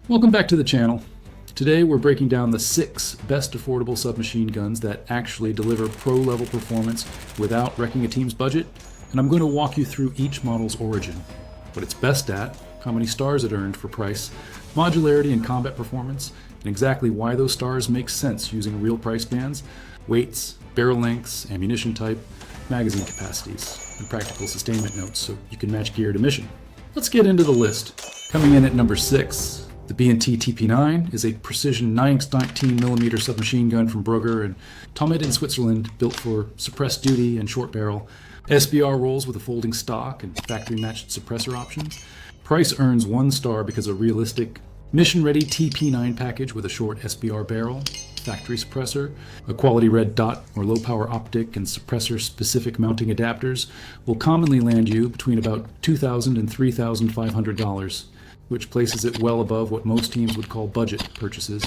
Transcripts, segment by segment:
Welcome back to the channel. Today we're breaking down the 6 best affordable submachine guns that actually deliver pro-level performance without wrecking a team's budget, and I'm going to walk you through each model's origin, what it's best at, how many stars it earned for price, modularity and combat performance, and exactly why those stars make sense using real price bands, weights, barrel lengths, ammunition type, magazine capacities, and practical sustainment notes so you can match gear to mission. Let's get into the list. Coming in at number 6, the B&T TP9 is a precision 9x19mm submachine gun from Brugger and Tomit in Switzerland, built for suppressed duty and short barrel. SBR rolls with a folding stock and factory-matched suppressor options. Price earns 1 star because a realistic, mission-ready TP9 package with a short SBR barrel, factory suppressor, a quality red dot or low-power optic, and suppressor-specific mounting adapters will commonly land you between about $2,000 and $3,500. Which places it well above what most teams would call budget purchases.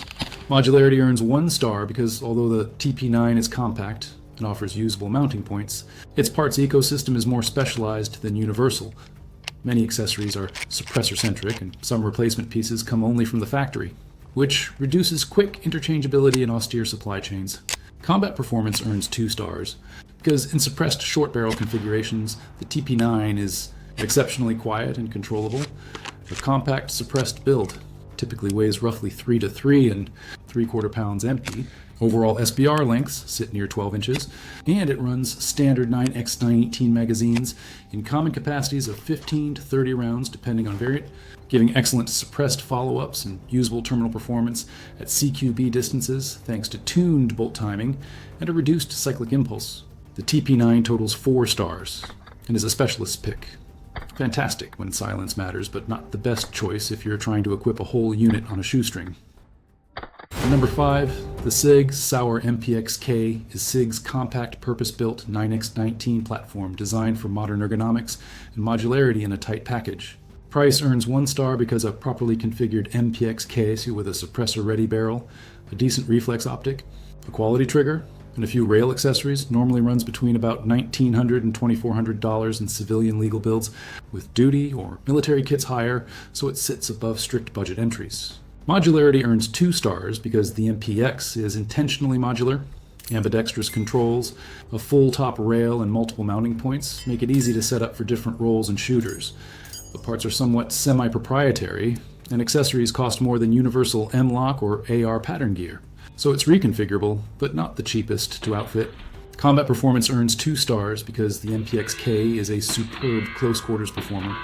Modularity earns 1 star because although the TP9 is compact and offers usable mounting points, its parts ecosystem is more specialized than universal. Many accessories are suppressor-centric, and some replacement pieces come only from the factory, which reduces quick interchangeability in austere supply chains. Combat performance earns 2 stars because in suppressed short barrel configurations, the TP9 is exceptionally quiet and controllable. A compact suppressed build typically weighs roughly 3 to 3 and 3/4 pounds empty. Overall SBR lengths sit near 12 inches, and it runs standard 9x918 magazines in common capacities of 15 to 30 rounds depending on variant, giving excellent suppressed follow-ups and usable terminal performance at CQB distances thanks to tuned bolt timing and a reduced cyclic impulse. The TP9 totals 4 stars and is a specialist pick. Fantastic when silence matters, but not the best choice if you're trying to equip a whole unit on a shoestring. Number 5, the SIG Sauer MPX-K is SIG's compact purpose-built 9x19 platform designed for modern ergonomics and modularity in a tight package. Price earns 1 star because a properly configured MPX-K with a suppressor-ready barrel, a decent reflex optic, a quality trigger, and a few rail accessories normally runs between about $1,900 and $2,400 in civilian legal builds, with duty or military kits higher, so it sits above strict budget entries. Modularity earns 2 stars because the MPX is intentionally modular. Ambidextrous controls, a full top rail, and multiple mounting points make it easy to set up for different roles and shooters. The parts are somewhat semi-proprietary, and accessories cost more than universal M-LOK or AR pattern gear. So it's reconfigurable, but not the cheapest to outfit. Combat performance earns 2 stars because the MPX-K is a superb close quarters performer.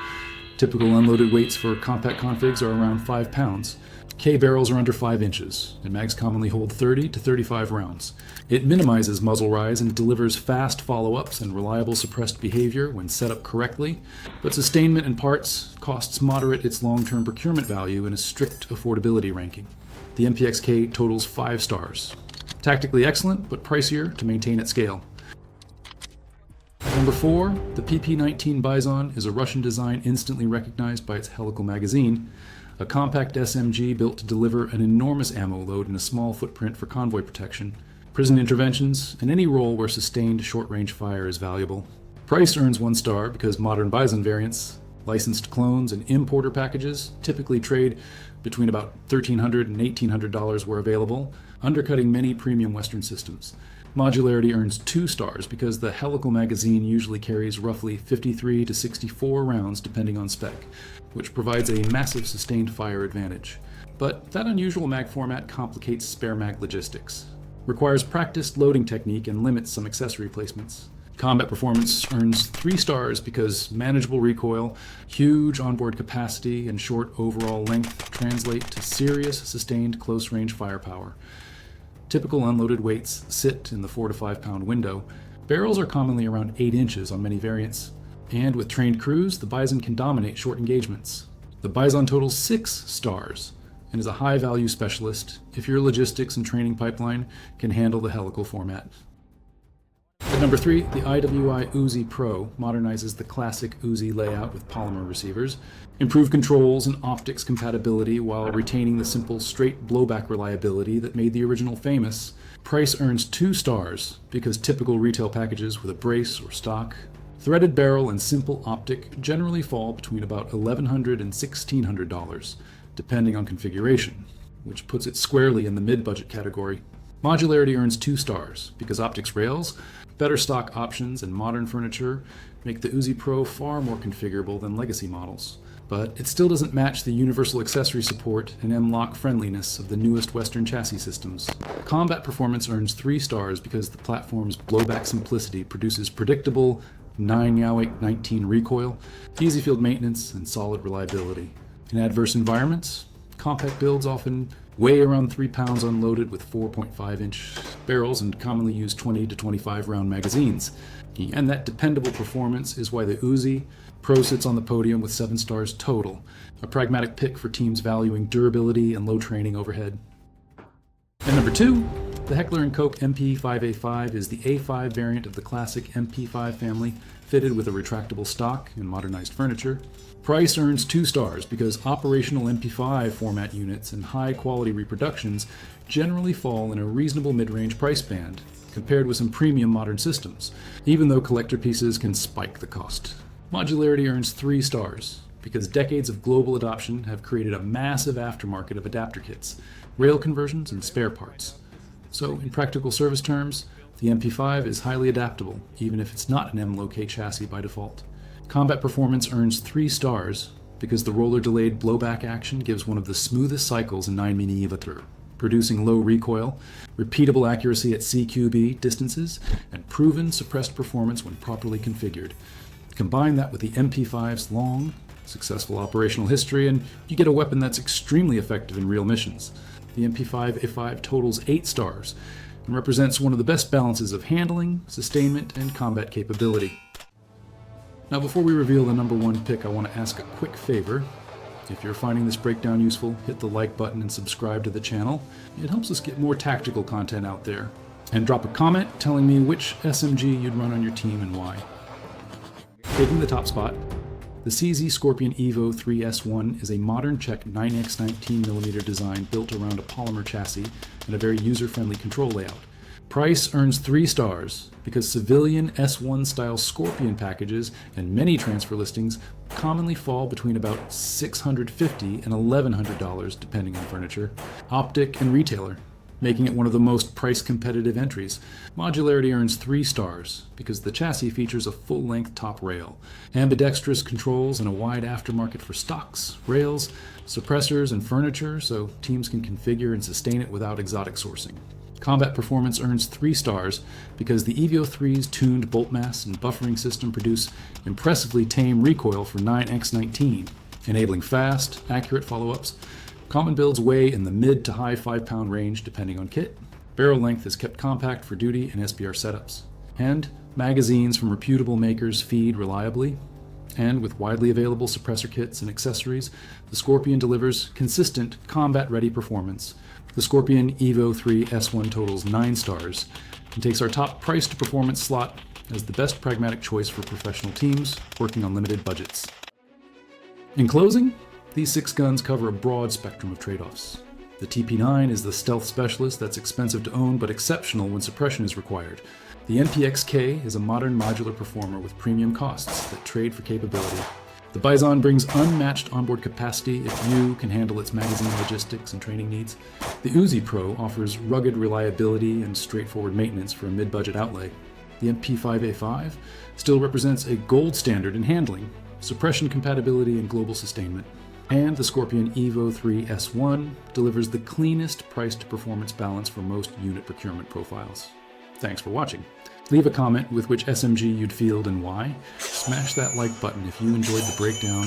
Typical unloaded weights for compact configs are around 5 pounds. K barrels are under 5 inches, and mags commonly hold 30 to 35 rounds. It minimizes muzzle rise and delivers fast follow-ups and reliable suppressed behavior when set up correctly, but sustainment and parts costs moderate its long-term procurement value in a strict affordability ranking. The MPX-K totals 5 stars. Tactically excellent, but pricier to maintain at scale. Number 4, the PP-19 Bison is a Russian design instantly recognized by its helical magazine, a compact SMG built to deliver an enormous ammo load in a small footprint for convoy protection, prison interventions, and any role where sustained short-range fire is valuable. Price earns 1 star because modern Bison variants, licensed clones, and importer packages typically trade between about $1,300 and $1,800 were available, undercutting many premium Western systems. Modularity earns 2 stars because the helical magazine usually carries roughly 53 to 64 rounds depending on spec, which provides a massive sustained fire advantage. But that unusual mag format complicates spare mag logistics, requires practiced loading technique, and limits some accessory placements. Combat performance earns 3 stars because manageable recoil, huge onboard capacity, and short overall length translate to serious sustained close-range firepower. Typical unloaded weights sit in the 4 to 5 pound window. Barrels are commonly around 8 inches on many variants, and with trained crews, the Bison can dominate short engagements. The Bison totals 6 stars and is a high-value specialist if your logistics and training pipeline can handle the helical format. At number 3, the IWI Uzi Pro modernizes the classic Uzi layout with polymer receivers, improved controls and optics compatibility while retaining the simple straight blowback reliability that made the original famous. Price earns 2 stars because typical retail packages with a brace or stock, threaded barrel, and simple optic generally fall between about $1,100 and $1,600. depending on configuration, which puts it squarely in the mid-budget category. Modularity earns 2 stars because optics rails, better stock options, and modern furniture make the Uzi Pro far more configurable than legacy models. But it still doesn't match the universal accessory support and M-lock friendliness of the newest Western chassis systems. Combat performance earns 3 stars because the platform's blowback simplicity produces predictable 9 Yowick 19 recoil, easy field maintenance, and solid reliability. In adverse environments, compact builds often weigh around 3 pounds unloaded with 4.5-inch barrels and commonly use 20 to 25 round magazines. And that dependable performance is why the Uzi Pro sits on the podium with 7 stars total, a pragmatic pick for teams valuing durability and low training overhead. And number 2, the Heckler & Koch MP5A5 is the A5 variant of the classic MP5 family, fitted with a retractable stock and modernized furniture. Price earns 2 stars because operational MP5 format units and high-quality reproductions generally fall in a reasonable mid-range price band, compared with some premium modern systems, even though collector pieces can spike the cost. Modularity earns 3 stars because decades of global adoption have created a massive aftermarket of adapter kits, rail conversions, and spare parts. So, in practical service terms, the MP5 is highly adaptable, even if it's not an M-Low-K chassis by default. Combat performance earns 3 stars because the roller-delayed blowback action gives one of the smoothest cycles in 9mm, producing low recoil, repeatable accuracy at CQB distances, and proven suppressed performance when properly configured. Combine that with the MP5's long, successful operational history, and you get a weapon that's extremely effective in real missions. The MP5A5 totals 8 stars and represents one of the best balances of handling, sustainment, and combat capability. Now, before we reveal the number 1 pick, I want to ask a quick favor. If you're finding this breakdown useful, hit the like button and subscribe to the channel. It helps us get more tactical content out there. And drop a comment telling me which SMG you'd run on your team and why. Taking the top spot, the CZ Scorpion Evo 3S1 is a modern Czech 9x 19mm design built around a polymer chassis and a very user-friendly control layout. Price earns 3 stars because civilian S1 style Scorpion packages and many transfer listings commonly fall between about $650 and $1,100 depending on furniture, optic, and retailer, making it one of the most price-competitive entries. Modularity earns 3 stars because the chassis features a full-length top rail, ambidextrous controls, and a wide aftermarket for stocks, rails, suppressors, and furniture, so teams can configure and sustain it without exotic sourcing. Combat performance earns 3 stars because the Evo 3's tuned bolt mass and buffering system produce impressively tame recoil for 9x19, enabling fast, accurate follow-ups. Common builds weigh in the mid to high 5-pound range depending on kit. Barrel length is kept compact for duty and SBR setups. And magazines from reputable makers feed reliably. And with widely available suppressor kits and accessories, the Scorpion delivers consistent, combat-ready performance. The Scorpion Evo 3 S1 totals 9 stars and takes our top price to performance slot as the best pragmatic choice for professional teams working on limited budgets. In closing, these 6 guns cover a broad spectrum of trade-offs. The TP9 is the stealth specialist that's expensive to own but exceptional when suppression is required. The MPX-K is a modern modular performer with premium costs that trade for capability. The Bison brings unmatched onboard capacity if you can handle its magazine logistics and training needs. The Uzi Pro offers rugged reliability and straightforward maintenance for a mid-budget outlay. The MP5A5 still represents a gold standard in handling, suppression compatibility, and global sustainment. And the Scorpion Evo 3 S1 delivers the cleanest price-to-performance balance for most unit procurement profiles. Thanks for watching. Leave a comment with which SMG you'd field and why. Smash that like button if you enjoyed the breakdown.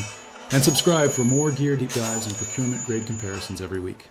And subscribe for more gear deep dives and procurement grade comparisons every week.